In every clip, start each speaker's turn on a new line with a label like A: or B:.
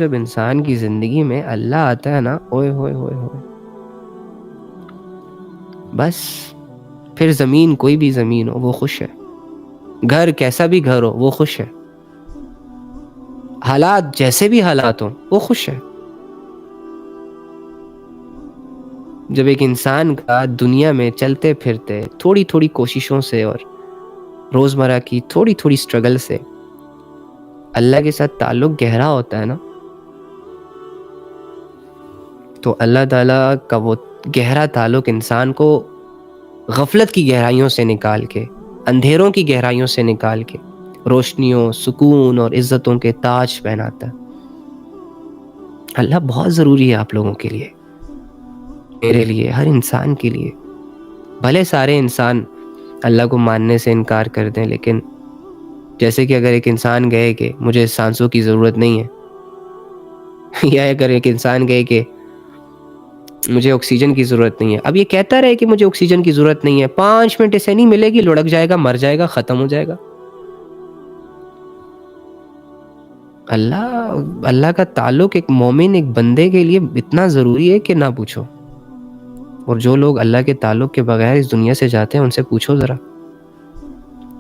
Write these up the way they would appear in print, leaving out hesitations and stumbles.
A: جب انسان کی زندگی میں اللہ آتا ہے نا، اوئے ہوئے ہوئے ہوئے، بس پھر زمین کوئی بھی زمین ہو وہ خوش ہے، گھر کیسا بھی گھر ہو وہ خوش ہے، حالات جیسے بھی حالات ہوں وہ خوش ہے۔ جب ایک انسان کا دنیا میں چلتے پھرتے تھوڑی تھوڑی کوششوں سے اور روزمرہ کی تھوڑی تھوڑی سٹرگل سے اللہ کے ساتھ تعلق گہرا ہوتا ہے نا، تو اللہ تعالیٰ کا وہ گہرا تعلق انسان کو غفلت کی گہرائیوں سے نکال کے، اندھیروں کی گہرائیوں سے نکال کے روشنیوں، سکون اور عزتوں کے تاج پہناتا ہے۔ اللہ بہت ضروری ہے آپ لوگوں کے لیے، میرے لیے، ہر انسان کے لیے۔ بھلے سارے انسان اللہ کو ماننے سے انکار کر دیں، لیکن جیسے کہ اگر ایک انسان کہے کہ مجھے سانسوں کی ضرورت نہیں ہے، یا اگر ایک انسان کہے کہ مجھے آکسیجن کی ضرورت نہیں ہے، اب یہ کہتا رہے کہ مجھے آکسیجن کی ضرورت نہیں ہے، 5 منٹ اسے نہیں ملے گی، لڑک جائے گا، مر جائے گا، ختم ہو جائے گا۔ اللہ کا تعلق ایک مومن، ایک بندے کے لیے اتنا ضروری ہے کہ نہ پوچھو۔ اور جو لوگ اللہ کے تعلق کے بغیر اس دنیا سے جاتے ہیں ان سے پوچھو ذرا،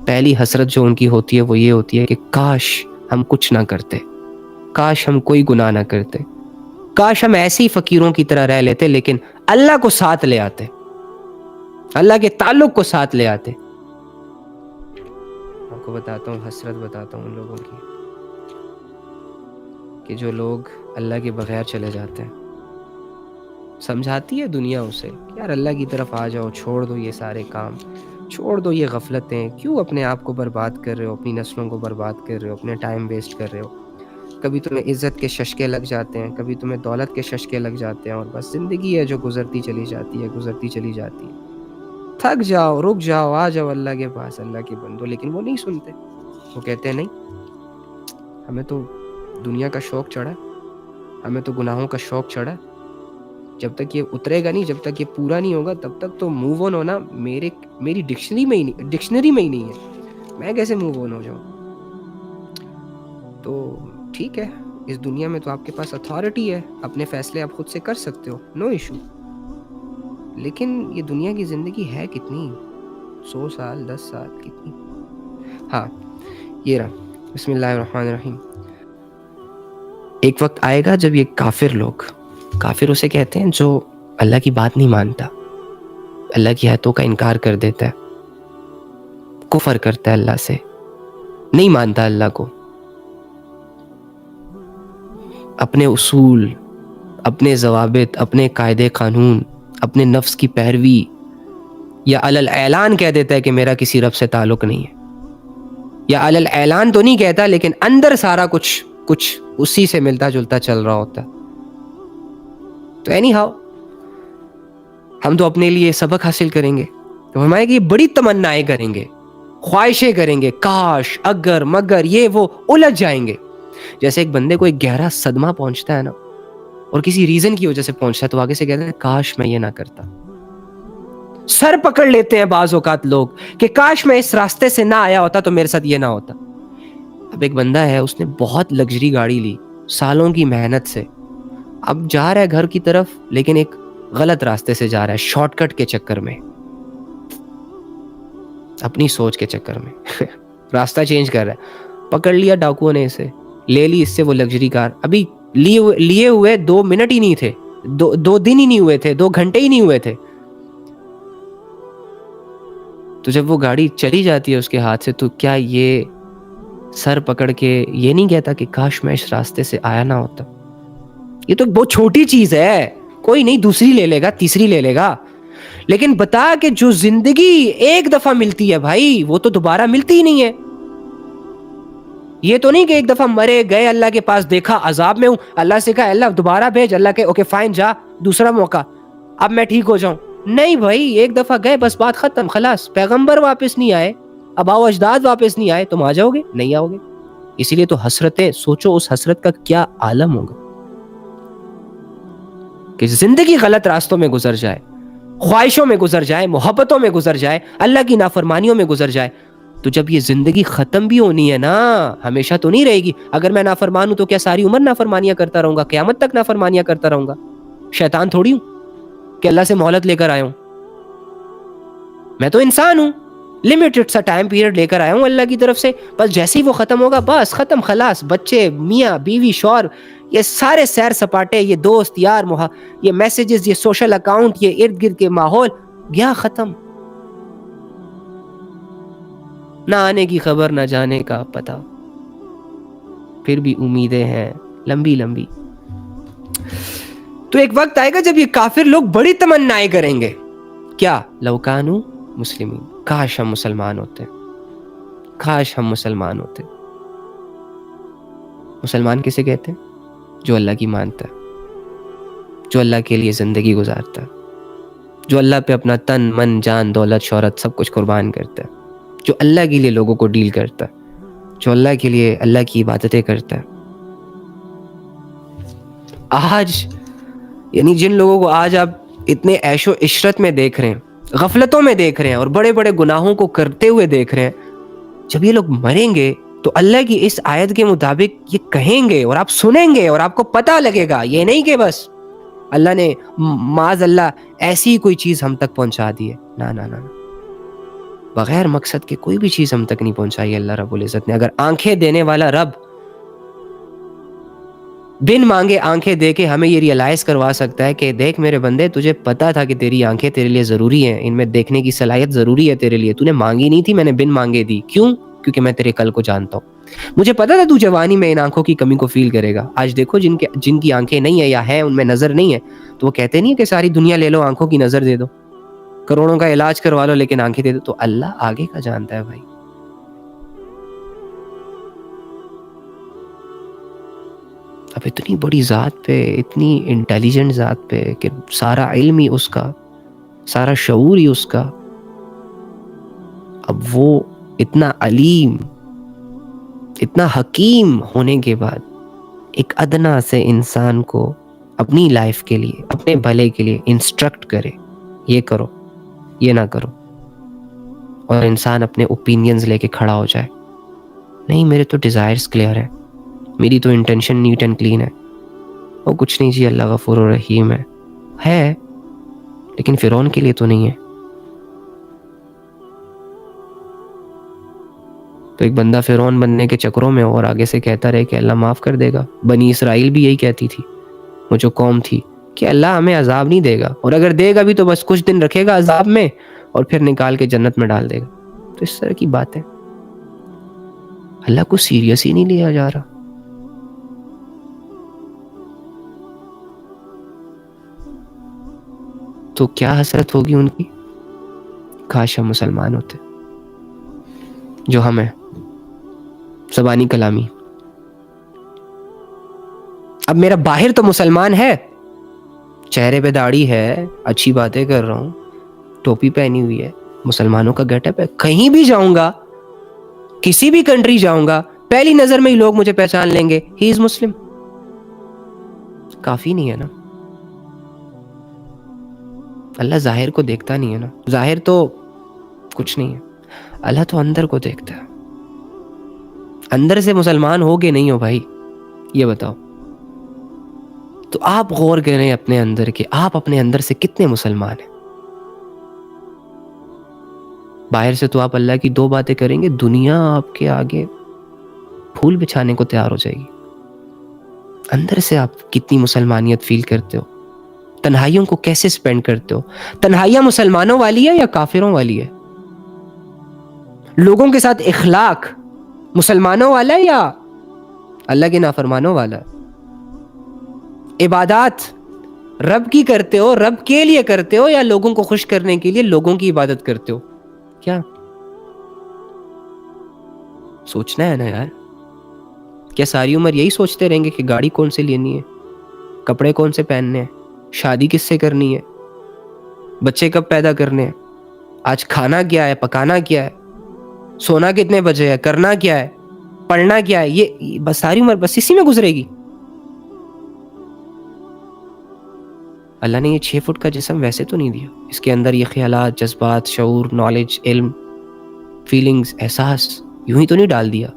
A: پہلی حسرت جو ان کی ہوتی ہے وہ یہ ہوتی ہے کہ کاش ہم کچھ نہ کرتے، کاش ہم کوئی گناہ نہ کرتے، کاش ہم ایسی فقیروں کی طرح رہ لیتے لیکن اللہ کو ساتھ لے آتے، اللہ کے تعلق کو ساتھ لے آتے۔ آپ کو بتاتا ہوں، حسرت بتاتا ہوں ان لوگوں کی کہ جو لوگ اللہ کے بغیر چلے جاتے ہیں۔ سمجھاتی ہے دنیا اسے کہ یار اللہ کی طرف آ جاؤ، چھوڑ دو یہ سارے کام، چھوڑ دو یہ غفلتیں، کیوں اپنے آپ کو برباد کر رہے ہو، اپنی نسلوں کو برباد کر رہے ہو، اپنے ٹائم ویسٹ کر رہے ہو۔ کبھی تمہیں عزت کے ششکے لگ جاتے ہیں، کبھی تمہیں دولت کے ششکے لگ جاتے ہیں، اور بس زندگی ہے جو گزرتی چلی جاتی ہے، گزرتی چلی جاتی ہے۔ تھک جاؤ، رک جاؤ، آ جاؤ اللہ کے پاس، اللہ کے بندو، لیکن وہ نہیں سنتے۔ وہ کہتے ہیں نہیں، ہمیں تو دنیا کا شوق چڑھا، ہمیں تو گناہوں کا شوق چڑھا، جب تک یہ اترے گا نہیں، جب تک یہ پورا نہیں ہوگا تب تک تو موو آن ہونا میری ڈکشنری میں ہی نہیں ہے، میں کیسے موو آن ہو جاؤں؟ تو ٹھیک ہے، اس دنیا میں تو آپ کے پاس اتھارٹی ہے، اپنے فیصلے آپ خود سے کر سکتے ہو، نو ایشو، لیکن یہ دنیا کی زندگی ہے کتنی؟ 100 سال، 10 سال، کتنی؟ ہاں یہ رہا، بسم اللہ الرحمن الرحیم۔ ایک وقت آئے گا جب یہ کافر اسے کہتے ہیں جو اللہ کی بات نہیں مانتا، اللہ کی آیتوں کا انکار کر دیتا ہے، کفر کرتا ہے اللہ سے، نہیں مانتا اللہ کو، اپنے اصول، اپنے ضوابط، اپنے قاعدے قانون، اپنے نفس کی پیروی، یا علی الاعلان کہہ دیتا ہے کہ میرا کسی رب سے تعلق نہیں ہے، یا علی الاعلان تو نہیں کہتا لیکن اندر سارا کچھ اسی سے ملتا جلتا چل رہا ہوتا ہے۔ تو اینی ہاؤ ہم تو اپنے لیے سبق حاصل کریں گے، تو ہمارے کہ یہ بڑی تمنائیں کریں گے، خواہشیں کریں گے، کاش، اگر، مگر، یہ وہ، الجھ جائیں گے۔ جیسے ایک بندے کو ایک گہرا صدمہ پہنچتا ہے نا، اور کسی ریزن کی وجہ سے پہنچتا ہے، تو آگے سے کہتے ہیں کاش میں یہ نہ کرتا۔ سر پکڑ لیتے ہیں بعض اوقات لوگ کہ کاش میں اس راستے سے نہ آیا ہوتا تو میرے ساتھ یہ نہ ہوتا۔ اب ایک بندہ ہے، اس نے بہت لگژری گاڑی لی سالوں کی محنت سے، اب جا رہا ہے گھر کی طرف لیکن ایک غلط راستے سے جا رہا ہے، شارٹ کٹ کے چکر میں، اپنی سوچ کے چکر میں راستہ چینج کر رہا ہے، پکڑ لیا ڈاکوؤں نے اسے، لے لی اس سے وہ لگژری کار، ابھی لیے ہوئے 2 منٹ ہی نہیں تھے، 2 دن ہی نہیں ہوئے تھے، 2 گھنٹے ہی نہیں ہوئے تھے، تو جب وہ گاڑی چلی جاتی ہے اس کے ہاتھ سے، تو کیا یہ سر پکڑ کے یہ نہیں کہتا کہ کاش میں اس راستے سے آیا نہ ہوتا؟ یہ تو بہت چھوٹی چیز ہے، کوئی نہیں، دوسری لے لے گا، تیسری لے لے گا، لیکن بتا کہ جو زندگی ایک دفعہ ملتی ہے بھائی، وہ تو دوبارہ ملتی ہی نہیں ہے۔ یہ تو نہیں کہ ایک دفعہ مرے گئے، اللہ کے پاس دیکھا عذاب میں ہوں، اللہ سے کہا اللہ دوبارہ بھیج، اللہ کے اوکے فائن، جا، دوسرا موقع، اب میں ٹھیک ہو جاؤں۔ نہیں بھائی، ایک دفعہ گئے بس، بات ختم، خلاص۔ پیغمبر واپس نہیں آئے، آباء و اجداد واپس نہیں آئے، تم آ جاؤ گے؟ نہیں آؤ گے۔ اسی لیے تو حسرتیں، سوچو اس حسرت کا کیا عالم ہوگا کہ زندگی غلط راستوں میں گزر جائے، خواہشوں میں گزر جائے، محبتوں میں گزر جائے، اللہ کی نافرمانیوں میں گزر جائے، تو جب یہ زندگی ختم بھی ہونی ہے نا، ہمیشہ تو نہیں رہے گی. اگر میں نافرمان ہوں تو کیا ساری عمر نافرمانیاں کرتا رہوں گا؟ قیامت تک نافرمانیاں کرتا رہوں گا؟ شیطان تھوڑی ہوں کہ اللہ سے مہلت لے کر آیا ہوں. میں تو انسان ہوں، لمیٹڈ سا ٹائم پیریڈ لے کر آیا ہوں اللہ کی طرف سے. بس جیسے ہی وہ ختم ہوگا بس ختم، خلاص. بچے، میاں بیوی، شوہر، یہ سارے سیر سپاٹے، یہ دوست یار، یہ میسیجز، یہ سوشل اکاؤنٹ، یہ ارد گرد کے ماحول، گیا ختم. نہ آنے کی خبر، نہ جانے کا پتہ، پھر بھی امیدیں ہیں لمبی لمبی. تو ایک وقت آئے گا جب یہ کافر لوگ بڑی تمنائیں کریں گے. کیا؟ لو کانوا مسلمین، کاش ہم مسلمان ہوتے، کاش ہم مسلمان ہوتے. مسلمان کسے کہتے ہیں؟ جو اللہ کی مانتا ہے، جو اللہ کے لیے زندگی گزارتا ہے، جو اللہ پہ اپنا تن من جان دولت شہرت سب کچھ قربان کرتا ہے، جو اللہ کے لیے لوگوں کو ڈیل کرتا ہے، جو اللہ کے لیے اللہ کی عبادتیں کرتا ہے. آج یعنی جن لوگوں کو آج آپ اتنے عیش و عشرت میں دیکھ رہے ہیں، غفلتوں میں دیکھ رہے ہیں، اور بڑے بڑے گناہوں کو کرتے ہوئے دیکھ رہے ہیں، جب یہ لوگ مریں گے تو اللہ کی اس آیت کے مطابق یہ کہیں گے اور آپ سنیں گے اور آپ کو پتہ لگے گا. یہ نہیں کہ بس اللہ نے معاذ اللہ ایسی کوئی چیز ہم تک پہنچا دی ہے. نا نا نا، بغیر مقصد کے کوئی بھی چیز ہم تک نہیں پہنچائی اللہ رب العزت نے. اگر آنکھیں دینے والا رب بن مانگے آنکھیں دے کے ہمیں یہ ریئلائز کروا سکتا ہے کہ دیکھ میرے بندے، تجھے پتا تھا کہ تیری آنکھیں تیرے لیے ضروری ہیں، ان میں دیکھنے کی صلاحیت ضروری ہے تیرے لیے، تو نے مانگی نہیں تھی، میں نے بن مانگے دی. کیوں؟ کیونکہ میں تیرے کل کو جانتا ہوں. مجھے پتا تھا تو جوانی میں ان آنکھوں کی کمی کو فیل کرے گا. آج دیکھو جن کی آنکھیں نہیں ہیں یا ہیں ان میں نظر نہیں ہے، تو وہ کہتے نہیں کہ ساری دنیا لے لو، آنکھوں کی نظر دے دو، کروڑوں کا علاج کروا لو لیکن آنکھیں دے دو. تو اللہ آگے کا جانتا ہے بھائی. اب اتنی بڑی ذات پہ، اتنی انٹیلیجنٹ ذات پہ کہ سارا علم ہی اس کا، سارا شعور ہی اس کا، اب وہ اتنا علیم، اتنا حکیم ہونے کے بعد ایک ادنا سے انسان کو اپنی لائف کے لیے، اپنے بھلے کے لیے انسٹرکٹ کرے، یہ کرو، یہ نہ کرو، اور انسان اپنے اوپینینز لے کے کھڑا ہو جائے. نہیں، میرے تو ڈیزائرز کلیئر ہیں، میری تو انٹینشن نیٹ اینڈ کلین ہے، وہ کچھ نہیں جی، اللہ غفور و رحیم ہے لیکن فرعون کے لیے تو نہیں ہے. تو ایک بندہ فرعون بننے کے چکروں میں اور آگے سے کہتا رہے کہ اللہ معاف کر دے گا. بنی اسرائیل بھی یہی کہتی تھی، وہ جو قوم تھی، کہ اللہ ہمیں عذاب نہیں دے گا، اور اگر دے گا بھی تو بس کچھ دن رکھے گا عذاب میں اور پھر نکال کے جنت میں ڈال دے گا. تو اس طرح کی باتیں اللہ کو سیریس ہی نہیں لیا جا رہا. تو کیا حسرت ہوگی ان کی؟ کاش ہم مسلمان ہوتے جو ہم ہیں، زبانی کلامی. اب میرا باہر تو مسلمان ہے، چہرے پہ داڑھی ہے، اچھی باتیں کر رہا ہوں، ٹوپی پہنی ہوئی ہے، مسلمانوں کا گیٹ اپ ہے. کہیں بھی جاؤں گا، کسی بھی کنٹری جاؤں گا، پہلی نظر میں ہی لوگ مجھے پہچان لیں گے، ہی از مسلم. کافی نہیں ہے نا؟ اللہ ظاہر کو دیکھتا نہیں ہے نا، ظاہر تو کچھ نہیں ہے، اللہ تو اندر کو دیکھتا ہے. اندر سے مسلمان ہو کہ نہیں ہو بھائی، یہ بتاؤ. تو آپ غور کریں اپنے اندر کے، آپ اپنے اندر سے کتنے مسلمان ہیں. باہر سے تو آپ اللہ کی دو باتیں کریں گے، دنیا آپ کے آگے پھول بچھانے کو تیار ہو جائے گی. اندر سے آپ کتنی مسلمانیت فیل کرتے ہو؟ تنہائیوں کو کیسے سپینڈ کرتے ہو؟ تنہائیاں مسلمانوں والی ہے یا کافروں والی ہے؟ لوگوں کے ساتھ اخلاق مسلمانوں والا ہے یا اللہ کے نافرمانوں والا ہے؟ عبادات رب کی کرتے ہو، رب کے لیے کرتے ہو، یا لوگوں کو خوش کرنے کے لیے لوگوں کی عبادت کرتے ہو؟ کیا سوچنا ہے نا یار. کیا ساری عمر یہی سوچتے رہیں گے کہ گاڑی کون سے لینی ہے، کپڑے کون سے پہننے ہیں، شادی کس سے کرنی ہے، بچے کب پیدا کرنے ہیں، آج کھانا کیا ہے، پکانا کیا ہے، سونا کتنے بجے ہے، کرنا کیا ہے، پڑھنا کیا ہے؟ یہ بس ساری عمر بس اسی میں گزرے گی. اللہ نے یہ 6 فٹ کا جسم ویسے تو نہیں دیا، اس کے اندر یہ خیالات، جذبات، شعور، نالج، علم، فیلنگز، احساس یوں ہی تو نہیں ڈال دیا.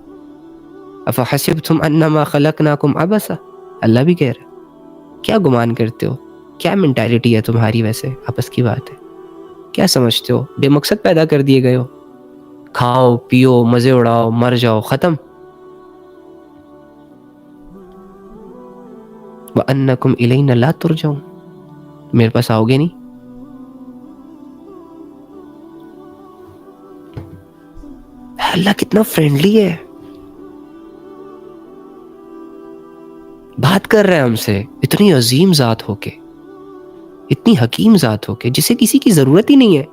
A: افحسبتم انما خلقناکم عبثا، اللہ بھی کہہ رہا ہے کیا گمان کرتے ہو، کیا مینٹیلٹی ہے تمہاری؟ ویسے آپس کی بات ہے، کیا سمجھتے ہو بے مقصد پیدا کر دیے گئے ہو؟ کھاؤ پیو مزے اڑاؤ مر جاؤ ختم. وَأَنَّكُمْ إِلَيْنَا لَا تُرْجَعُونَ، میرے پاس آؤ گے نہیں. اللہ کتنا فرینڈلی ہے، بات کر رہا ہے ہم سے، اتنی عظیم ذات ہو کے، اتنی حکیم ذات ہو کے، جسے کسی کی ضرورت ہی نہیں ہے.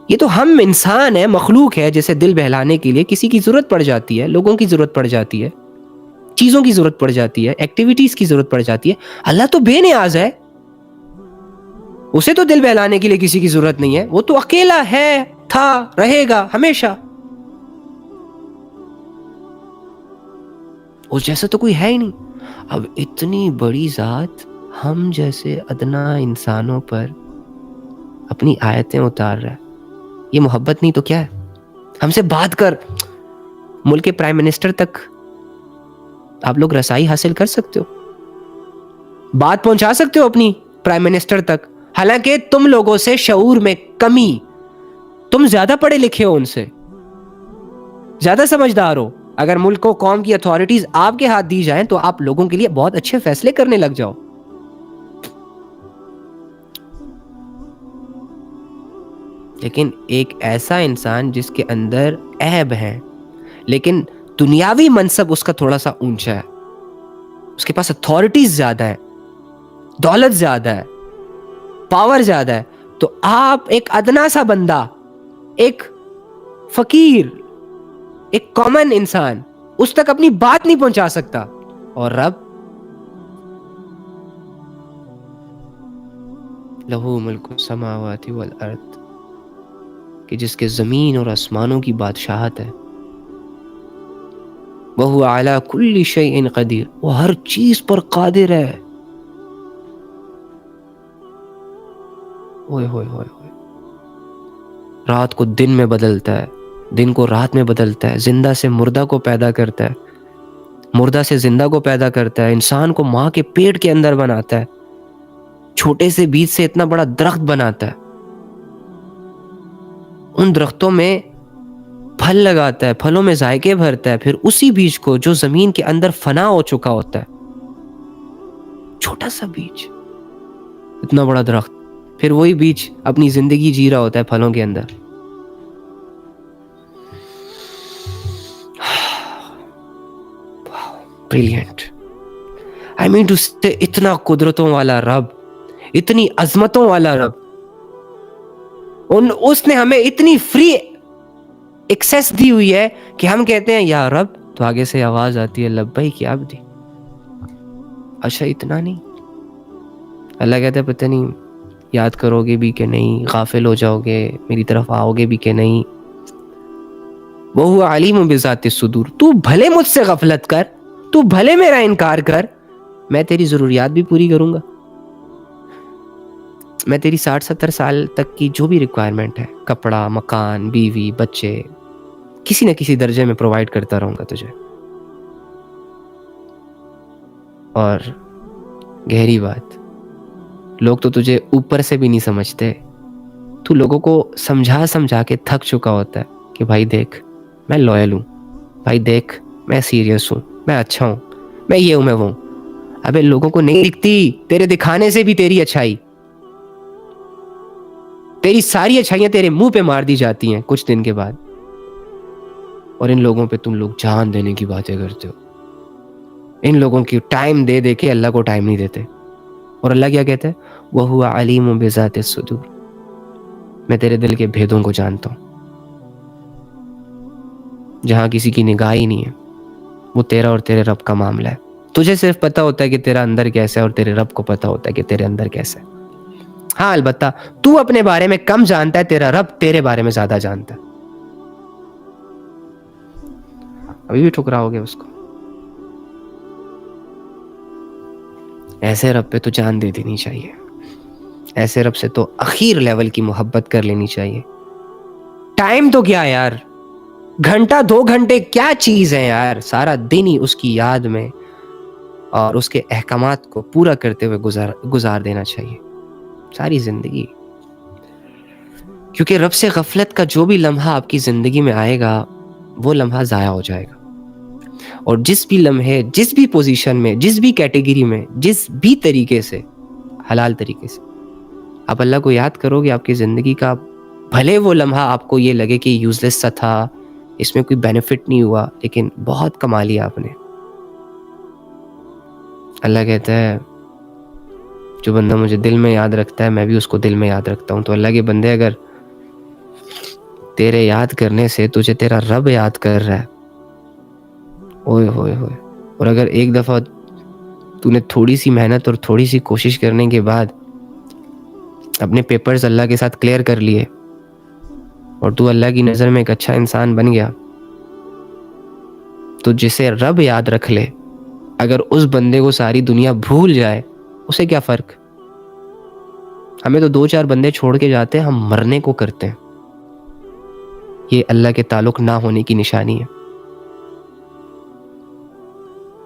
A: یہ تو ہم انسان ہیں، مخلوق ہے، جیسے دل بہلانے کے لیے کسی کی ضرورت پڑ جاتی ہے، لوگوں کی ضرورت پڑ جاتی ہے، چیزوں کی ضرورت پڑ جاتی ہے، ایکٹیویٹیز کی ضرورت پڑ جاتی ہے. اللہ تو بے نیاز ہے، اسے تو دل بہلانے کے لیے کسی کی ضرورت نہیں ہے، وہ تو اکیلا ہے، تھا، رہے گا ہمیشہ. اس جیسا تو کوئی ہے ہی نہیں. اب اتنی بڑی ذات ہم جیسے ادنا انسانوں پر اپنی آیتیں اتار رہا ہے، یہ محبت نہیں تو کیا ہے؟ ہم سے بات کر، ملک کے پرائم منسٹر تک آپ لوگ رسائی حاصل کر سکتے ہو، بات پہنچا سکتے ہو اپنی پرائم منسٹر تک. حالانکہ تم لوگوں سے شعور میں کمی، تم زیادہ پڑھے لکھے ہو، ان سے زیادہ سمجھدار ہو. اگر ملک کو قوم کی اتھارٹیز آپ کے ہاتھ دی جائیں تو آپ لوگوں کے لیے بہت اچھے فیصلے کرنے لگ جاؤ. لیکن ایک ایسا انسان جس کے اندر عیب ہے لیکن دنیاوی منصب اس کا تھوڑا سا اونچا ہے، اس کے پاس اتھارٹیز زیادہ ہے، دولت زیادہ ہے، پاور زیادہ ہے، تو آپ ایک ادنا سا بندہ، ایک فقیر، ایک کامن انسان، اس تک اپنی بات نہیں پہنچا سکتا. اور رب لہو ملک السماوات والارض، کہ جس کے زمین اور آسمانوں کی بادشاہت ہے. وَهُوَ عَلَى كُلِّ شَيْءٍ قَدِيرٌ، وہ ہر چیز پر قادر ہے. اوئے ہوئے ہوئے ہوئے، رات کو دن میں بدلتا ہے، دن کو رات میں بدلتا ہے، زندہ سے مردہ کو پیدا کرتا ہے، مردہ سے زندہ کو پیدا کرتا ہے، انسان کو ماں کے پیٹ کے اندر بناتا ہے، چھوٹے سے بیج سے اتنا بڑا درخت بناتا ہے، ان درختوں میں پھل لگاتا ہے، پھلوں میں ذائقے بھرتا ہے، پھر اسی بیج کو جو زمین کے اندر فنا ہو چکا ہوتا ہے، چھوٹا سا بیج، اتنا بڑا درخت، پھر وہی بیج اپنی زندگی جی رہا ہوتا ہے پھلوں کے اندر. Brilliant. I mean to say، اتنا قدرتوں والا رب، اتنی عظمتوں والا رب، اس نے ہمیں اتنی فری ایکسیس دی ہوئی ہے کہ ہم کہتے ہیں یا رب، تو آگے سے آواز آتی ہے لبیک یا عبدی. اچھا اتنا نہیں، اللہ کہتا ہے پتہ نہیں یاد کرو گے بھی کہ نہیں، غافل ہو جاؤ گے، میری طرف آؤ گے بھی کہ نہیں. وَهُوَ عَلِيمٌ بِذَاتِ الصُّدُورِ، تو بھلے مجھ سے غفلت کر، تو بھلے میرا انکار کر، میں تیری ضروریات بھی پوری کروں گا. میں تیری 60-70 سال تک کی جو بھی ریکوائرمنٹ ہے، کپڑا، مکان، بیوی، بچے، کسی نہ کسی درجے میں پرووائڈ کرتا رہوں گا تجھے. اور گہری بات، لوگ تو تجھے اوپر سے بھی نہیں سمجھتے، تو لوگوں کو سمجھا کے تھک چکا ہوتا ہے کہ بھائی دیکھ میں لویل ہوں، بھائی دیکھ میں سیریس ہوں، میں اچھا ہوں، میں یہ ہوں، میں وہ ہوں. ابے لوگوں کو نہیں دکھتی تیرے دکھانے سے بھی تیری اچھائی، تیری ساری اچھائیاں تیرے منہ پہ مار دی جاتی ہیں کچھ دن کے بعد، اور ان لوگوں پہ تم لوگ جان دینے کی باتیں کرتے ہو. ان لوگوں کی ٹائم دے دے کے اللہ کو ٹائم نہیں دیتے. اور اللہ کیا کہتا ہے؟ وَهُوَ عَلِيمٌ بِذَاتِ الصُّدُورِ، میں تیرے دل کے بھیدوں کو جانتا ہوں. جہاں کسی کی نگاہ ہی نہیں ہے، وہ تیرا اور تیرے رب کا معاملہ ہے. تجھے صرف پتا ہوتا ہے کہ تیرا اندر کیسا ہے، اور تیرے رب کو پتا ہوتا ہے کہ تیرے اندر کیسا ہے. ہاں البتہ تو اپنے بارے میں کم جانتا ہے، تیرا رب تیرے بارے میں زیادہ جانتا ہے. ابھی بھی ٹھکراؤ گے اس کو؟ ایسے رب پہ تو جان دے دینی چاہیے، ایسے رب سے تو اخیر لیول کی محبت کر لینی چاہیے. ٹائم تو کیا یار، گھنٹہ 2 گھنٹے کیا چیز ہے یار، سارا دن ہی اس کی یاد میں اور اس کے احکامات کو پورا کرتے ہوئے گزار دینا چاہیے ساری زندگی. کیونکہ رب سے غفلت کا جو بھی لمحہ آپ کی زندگی میں آئے گا وہ لمحہ ضائع ہو جائے گا. اور جس بھی لمحے، جس بھی پوزیشن میں، جس بھی کیٹیگری میں، جس بھی طریقے سے، حلال طریقے سے آپ اللہ کو یاد کرو گے، آپ کی زندگی کا بھلے وہ لمحہ آپ کو یہ لگے کہ یوزلیس سا تھا، اس میں کوئی بینیفٹ نہیں ہوا، لیکن بہت کما لیا آپ نے. اللہ کہتا ہے جو بندہ مجھے دل میں یاد رکھتا ہے میں بھی اس کو دل میں یاد رکھتا ہوں. تو اللہ کے بندے، اگر تیرے یاد کرنے سے تجھے تیرا رب یاد کر رہا ہے، اوئے ہوئے ہوئے، اور اگر ایک دفعہ تو نے تھوڑی سی محنت اور تھوڑی سی کوشش کرنے کے بعد اپنے پیپرز اللہ کے ساتھ کلیئر کر لیے اور تو اللہ کی نظر میں ایک اچھا انسان بن گیا، تو جسے رب یاد رکھ لے، اگر اس بندے کو ساری دنیا بھول جائے اسے کیا فرق. ہمیں تو 2-4 بندے چھوڑ کے جاتے ہیں، ہم مرنے کو کرتے ہیں. یہ اللہ کے تعلق نہ ہونے کی نشانی ہے.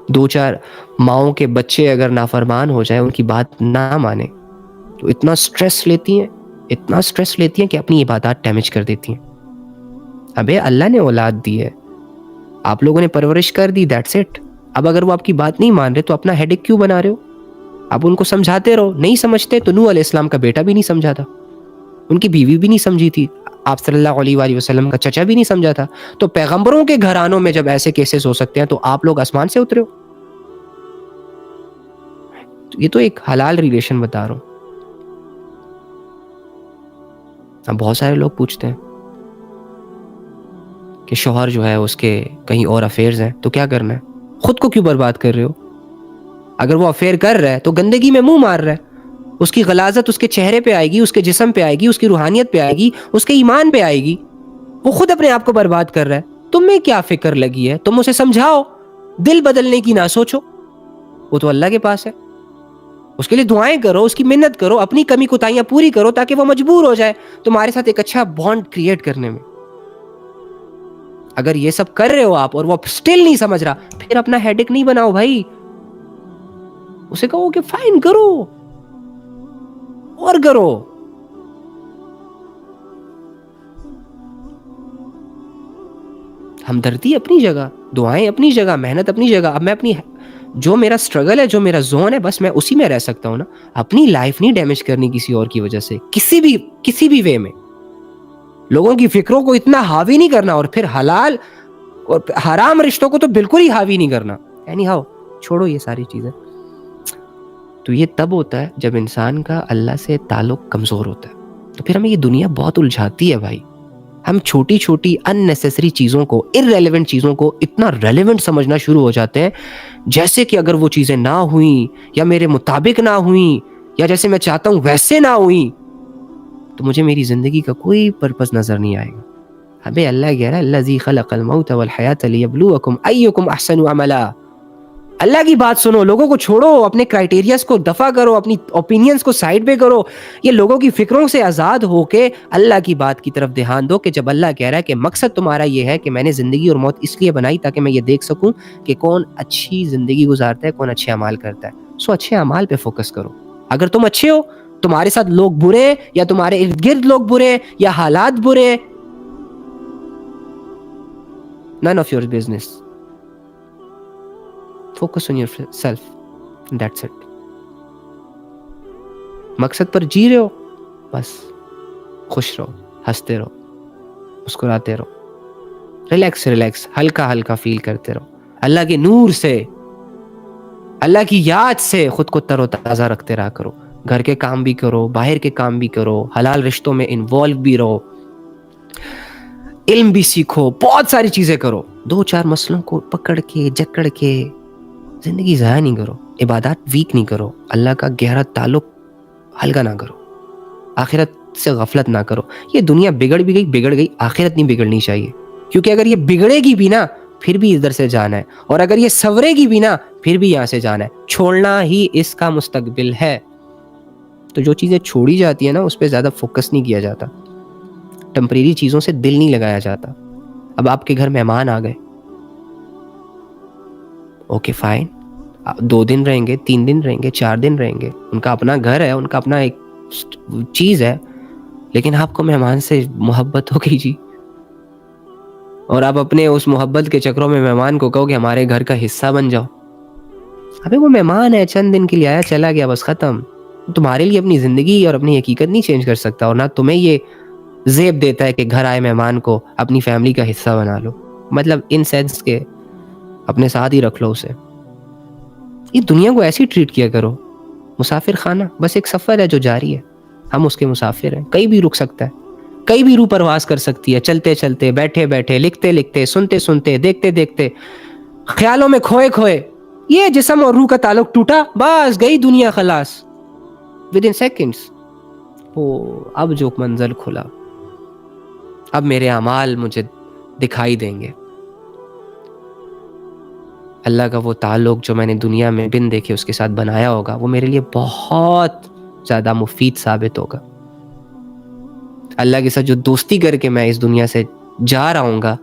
A: 2-4 ماؤں کے بچے اگر نافرمان ہو جائیں، ان کی بات نہ مانے، تو اتنا سٹریس لیتی ہیں کہ اپنی عبادات ڈیمیج کر دیتی ہیں. ابے اللہ نے اولاد دی ہے، آپ لوگوں نے پرورش کر دی، دیٹس اٹ. اب اگر وہ آپ کی بات نہیں مان رہے تو اپنا ہیڈک کیوں بنا رہے ہو؟ آپ ان کو سمجھاتے رہو. نہیں سمجھتے تو نوح علیہ السلام کا بیٹا بھی نہیں سمجھا تھا، ان کی بیوی بھی نہیں سمجھی تھی، آپ صلی اللہ علیہ وآلہ وسلم کا چچا بھی نہیں سمجھا تھا. تو پیغمبروں کے گھرانوں میں جب ایسے کیسز ہو سکتے ہیں تو آپ لوگ آسمان سے اترے ہو. یہ تو ایک حلال ریلیشن بتا رہا ہوں. اب بہت سارے لوگ پوچھتے ہیں کہ شوہر جو ہے اس کے کہیں اور افیئرز ہیں تو کیا کرنا ہے؟ خود کو کیوں برباد کر رہے ہو؟ اگر وہ افیئر کر رہا ہے تو گندگی میں منہ مار رہا ہے. اس کی غلاظت اس کے چہرے پہ آئے گی، اس کے جسم پہ آئے گی، اس کی روحانیت پہ آئے گی، اس کے ایمان پہ آئے گی. وہ خود اپنے آپ کو برباد کر رہا ہے. تمہیں کیا فکر لگی ہے؟ تم اسے سمجھاؤ، دل بدلنے کی نہ سوچو. وہ تو اللہ کے پاس ہے، اس کے لیے دعائیں کرو، اس کی منت کرو، اپنی کمی کوتاہیاں پوری کرو تاکہ وہ مجبور ہو جائے تمہارے ساتھ ایک اچھا بانڈ کریٹ کرنے میں. اگر یہ سب کر رہے ہو آپ اور وہ سٹل نہیں سمجھ رہا، پھر اپنا ہیڈک نہیں بناؤ بھائی. اسے کہو کہ فائن کرو اور کرو. ہمدردی اپنی جگہ، دعائیں اپنی جگہ، محنت اپنی جگہ. اب میں اپنی جو میرا سٹرگل ہے، جو میرا زون ہے، بس میں اسی میں رہ سکتا ہوں نا. اپنی لائف نہیں ڈیمیج کرنی کسی اور کی وجہ سے، کسی بھی وے میں. لوگوں کی فکروں کو اتنا حاوی نہیں کرنا، اور پھر حلال اور حرام رشتوں کو تو بالکل ہی حاوی نہیں کرنا. یعنی ہاؤ چھوڑو یہ ساری چیزیں. تو یہ تب ہوتا ہے جب انسان کا اللہ سے تعلق کمزور ہوتا ہے. تو پھر ہمیں یہ دنیا بہت الجھاتی ہے بھائی. ہم چھوٹی چھوٹی ان نیسیسری چیزوں کو، ارریلیونٹ چیزوں کو اتنا ریلیونٹ سمجھنا شروع ہو جاتے ہیں، جیسے کہ اگر وہ چیزیں نہ ہوئیں یا میرے مطابق نہ ہوئیں یا جیسے میں چاہتا ہوں ویسے نہ ہوئیں تو مجھے میری زندگی کا کوئی پرپس نظر نہیں آئے گا. ابے اللہ کہہ رہا ہے الذی خلق الموت والحیات لیبلوکم ایکم احسن عملا. اللہ کی بات سنو، لوگوں کو چھوڑو، اپنے کرائٹیریاز کو دفع کرو، اپنی اوپینینز کو سائڈ پہ کرو. یہ لوگوں کی فکروں سے آزاد ہو کے اللہ کی بات کی طرف دھیان دو کہ جب اللہ کہہ رہا ہے کہ مقصد تمہارا یہ ہے کہ میں نے زندگی اور موت اس لیے بنائی تاکہ میں یہ دیکھ سکوں کہ کون اچھی زندگی گزارتا ہے، کون اچھے اعمال کرتا ہے. سو اچھے اعمال پہ فوکس کرو. اگر تم اچھے ہو، تمہارے ساتھ لوگ برے یا تمہارے ارد گرد لوگ برے یا حالات برے، none of your business. Focus on yourself. That's it. مقصد پر جی رہے ہو، بس خوش رہو، ہنستے رہو، مسکراتے رہو، ریلیکس ہلکا ہلکا فیل کرتے رہو. اللہ کے نور سے، اللہ کی یاد سے خود کو تر و تازہ رکھتے رہا کرو. گھر کے کام بھی کرو، باہر کے کام بھی کرو، حلال رشتوں میں انوالو بھی رہو، علم بھی سیکھو، بہت ساری چیزیں کرو. 2-4 مسئلوں کو پکڑ کے جکڑ کے زندگی ضائع نہیں کرو، عبادات ویک نہیں کرو، اللہ کا گہرا تعلق ہلکا نہ کرو، آخرت سے غفلت نہ کرو. یہ دنیا بگڑ بھی بگڑ گئی، آخرت نہیں بگڑنی چاہیے. کیونکہ اگر یہ بگڑے گی بھی نا پھر بھی ادھر سے جانا ہے، اور اگر یہ سورے گی بھی نا پھر بھی یہاں سے جانا ہے. چھوڑنا ہی اس کا مستقبل ہے. تو جو چیزیں چھوڑی جاتی ہیں نا اس پہ زیادہ فوکس نہیں کیا جاتا. ٹمپریری چیزوں سے دل نہیں لگایا جاتا. اب آپ کے گھر مہمان آ گئے, اوکے فائن, 2 دن رہیں گے, 3 دن رہیں گے, 4 دن رہیں گے, ان کا اپنا گھر ہے, ان کا اپنا ایک چیز ہے, لیکن آپ کو مہمان سے محبت ہو گئی جی, اور آپ اپنے اس محبت کے چکروں میں مہمان کو کہو کہ ہمارے گھر کا حصہ بن جاؤ. ابھی وہ مہمان ہے, چند دن کے لیے آیا چلا گیا, بس ختم. تمہارے لیے اپنی زندگی اور اپنی حقیقت نہیں چینج کر سکتا, اور نہ تمہیں یہ زیب دیتا ہے کہ گھر آئے مہمان کو اپنی فیملی کا حصہ بنا لو. مطلب ان سینس کے اپنے ساتھ ہی رکھ لو اسے. یہ دنیا کو ایسی ٹریٹ کیا کرو, مسافر خانہ, بس ایک سفر ہے جو جاری ہے, ہم اس کے مسافر ہیں, کہیں بھی رک سکتا ہے, کئی بھی روح پرواز کر سکتی ہے, چلتے چلتے, بیٹھے بیٹھے, لکھتے لکھتے, سنتے سنتے, دیکھتے دیکھتے, خیالوں میں کھوئے کھوئے. یہ جسم اور روح کا تعلق ٹوٹا, بس گئی دنیا خلاص ود ان سیکنڈس. اب جو منظر کھلا, اب میرے اعمال مجھے دکھائی دیں گے. اللہ کا وہ تعلق جو میں نے دنیا میں بن دیکھے اس کے ساتھ بنایا ہوگا, وہ میرے لیے بہت زیادہ مفید ثابت ہوگا. اللہ کے ساتھ جو دوستی کر کے میں اس دنیا سے جا رہا ہوں گا,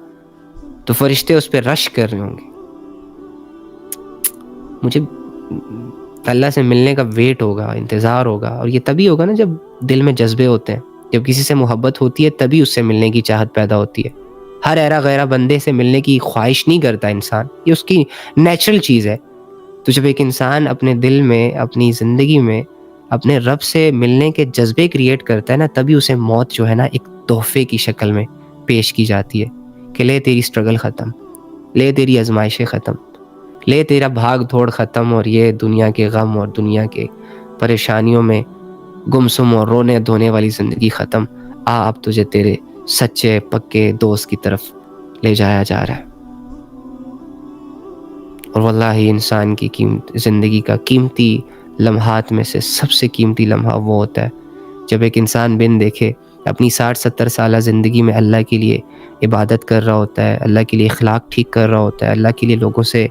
A: تو فرشتے اس پہ رش کر رہے ہوں گے. مجھے اللہ سے ملنے کا ویٹ ہوگا, انتظار ہوگا, اور یہ تبھی ہوگا نا جب دل میں جذبے ہوتے ہیں. جب کسی سے محبت ہوتی ہے تبھی اس سے ملنے کی چاہت پیدا ہوتی ہے. ہر ایرا غیرہ بندے سے ملنے کی خواہش نہیں کرتا انسان, یہ اس کی نیچرل چیز ہے. تو جب ایک انسان اپنے دل میں, اپنی زندگی میں اپنے رب سے ملنے کے جذبے کریٹ کرتا ہے نا, تبھی اسے موت جو ہے نا ایک تحفے کی شکل میں پیش کی جاتی ہے کہ لے تیری سٹرگل ختم, لے تیری آزمائشیں ختم, لے تیرا بھاگ دھوڑ ختم, اور یہ دنیا کے غم اور دنیا کے پریشانیوں میں گمسم اور رونے دھونے والی زندگی ختم. اب تجھے تیرے سچے پکے دوست کی طرف لے جایا جا رہا ہے. اور واللہ انسان کی زندگی کا قیمتی لمحات میں سے سب سے قیمتی لمحہ وہ ہوتا ہے جب ایک انسان بن دیکھے اپنی 60-70 سالہ زندگی میں اللہ کے لیے عبادت کر رہا ہوتا ہے, اللہ کے لیے اخلاق ٹھیک کر رہا ہوتا ہے, اللہ کے لیے لوگوں سے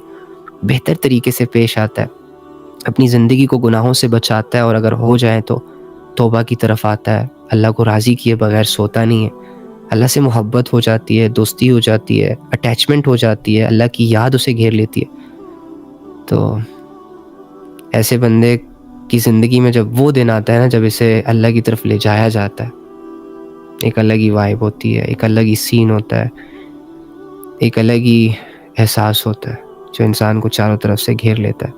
A: بہتر طریقے سے پیش آتا ہے, اپنی زندگی کو گناہوں سے بچاتا ہے, اور اگر ہو جائیں تو توبہ کی طرف آتا ہے, اللہ کو راضی کیے بغیر سوتا نہیں ہے, اللہ سے محبت ہو جاتی ہے, دوستی ہو جاتی ہے, اٹیچمنٹ ہو جاتی ہے, اللہ کی یاد اسے گھیر لیتی ہے. تو ایسے بندے کی زندگی میں جب وہ دن آتا ہے نا, جب اسے اللہ کی طرف لے جایا جاتا ہے, ایک الگ ہی وائب ہوتی ہے, ایک الگ ہی سین ہوتا ہے, ایک الگ ہی احساس ہوتا ہے جو انسان کو چاروں طرف سے گھیر لیتا ہے.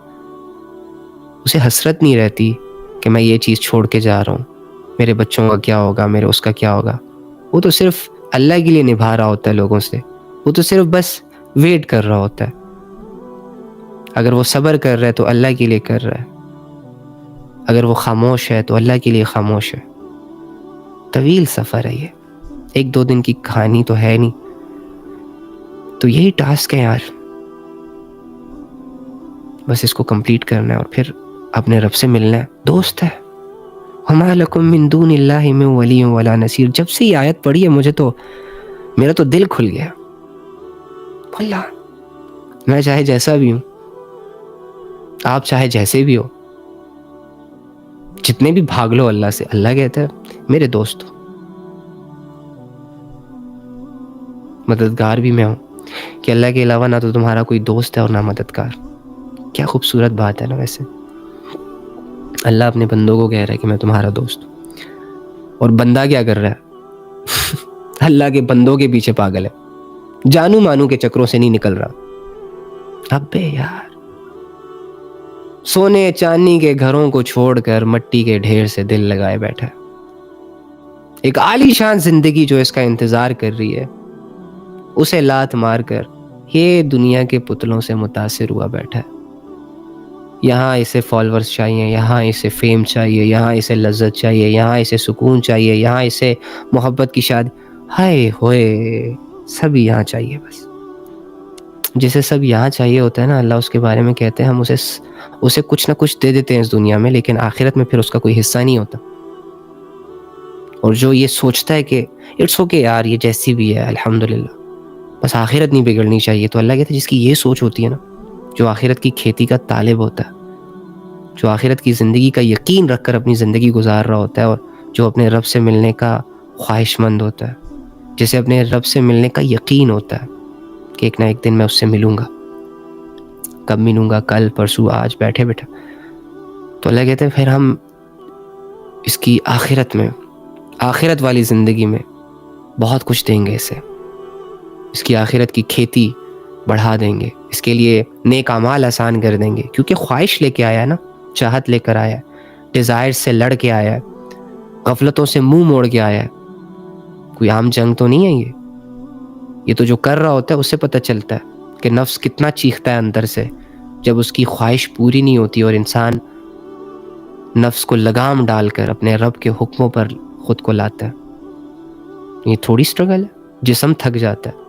A: اسے حسرت نہیں رہتی کہ میں یہ چیز چھوڑ کے جا رہا ہوں, میرے بچوں کا کیا ہوگا, میرے اس کا کیا ہوگا. وہ تو صرف اللہ کے لیے نبھا رہا ہوتا ہے لوگوں سے, وہ تو صرف بس ویٹ کر رہا ہوتا ہے. اگر وہ صبر کر رہا ہے تو اللہ کے لیے کر رہا ہے, اگر وہ خاموش ہے تو اللہ کے لیے خاموش ہے. طویل سفر ہے یہ, 1-2 دن کی کہانی تو ہے نہیں. تو یہی ٹاسک ہے یار, بس اس کو کمپلیٹ کرنا ہے اور پھر اپنے رب سے ملنا ہے. دوست ہے, وَمَا لَكُم مِّن دُونِ اللَّهِ مِن وَلِيٍّ وَلَا نَصِيرٍ. جب سے یہ آیت پڑھی ہے میرا تو دل کھل گیا. اللہ, میں چاہے جیسا بھی ہوں, آپ چاہے جیسے بھی ہو, جتنے بھی بھاگ لو اللہ سے, اللہ کہتا ہے میرے دوست ہو, مددگار بھی میں ہوں. کہ اللہ کے علاوہ نہ تو تمہارا کوئی دوست ہے اور نہ مددگار. کیا خوبصورت بات ہے نا. ویسے اللہ اپنے بندوں کو کہہ رہا ہے کہ میں تمہارا دوست ہوں, اور بندہ کیا کر رہا ہے؟ اللہ کے بندوں کے پیچھے پاگل ہے, جانو مانو کے چکروں سے نہیں نکل رہا. ابے یار, سونے چاندی کے گھروں کو چھوڑ کر مٹی کے ڈھیر سے دل لگائے بیٹھا ہے. ایک عالی شان زندگی جو اس کا انتظار کر رہی ہے, اسے لات مار کر یہ دنیا کے پتلوں سے متاثر ہوا بیٹھا ہے. یہاں اسے فالورز چاہیے, یہاں اسے فیم چاہیے, یہاں اسے لذت چاہیے, یہاں اسے سکون چاہیے, یہاں اسے محبت کی شادی. ہائے ہوئے, سب یہاں چاہیے. بس جسے سب یہاں چاہیے ہوتا ہے نا, اللہ اس کے بارے میں کہتے ہیں ہم اسے کچھ نہ کچھ دے دیتے ہیں اس دنیا میں, لیکن آخرت میں پھر اس کا کوئی حصہ نہیں ہوتا. اور جو یہ سوچتا ہے کہ اٹس اوکے یار, یہ جیسی بھی ہے الحمدللہ, بس آخرت نہیں بگڑنی چاہیے, تو اللہ کہتے ہیں جس کی یہ سوچ ہوتی ہے نا, جو آخرت کی کھیتی کا طالب ہوتا ہے, جو آخرت کی زندگی کا یقین رکھ کر اپنی زندگی گزار رہا ہوتا ہے, اور جو اپنے رب سے ملنے کا خواہش مند ہوتا ہے, جسے اپنے رب سے ملنے کا یقین ہوتا ہے کہ ایک نہ ایک دن میں اس سے ملوں گا. کب ملوں گا؟ کل، پرسوں، آج، بیٹھے بیٹھے. تو اللہ کہتے ہیں پھر ہم اس کی آخرت میں، آخرت والی زندگی میں بہت کچھ دیں گے اسے. اس کی آخرت کی کھیتی بڑھا دیں گے، اس کے لیے نیک اعمال آسان کر دیں گے، کیونکہ خواہش لے کے آیا ہے نا، چاہت لے کر آیا ہے، ڈیزائر سے لڑ کے آیا ہے، غفلتوں سے منہ موڑ کے آیا ہے. کوئی عام جنگ تو نہیں ہے یہ تو جو کر رہا ہوتا ہے اس سے پتہ چلتا ہے کہ نفس کتنا چیختا ہے اندر سے جب اس کی خواہش پوری نہیں ہوتی اور انسان نفس کو لگام ڈال کر اپنے رب کے حکموں پر خود کو لاتا ہے. یہ تھوڑی سٹرگل ہے، جسم تھک جاتا ہے.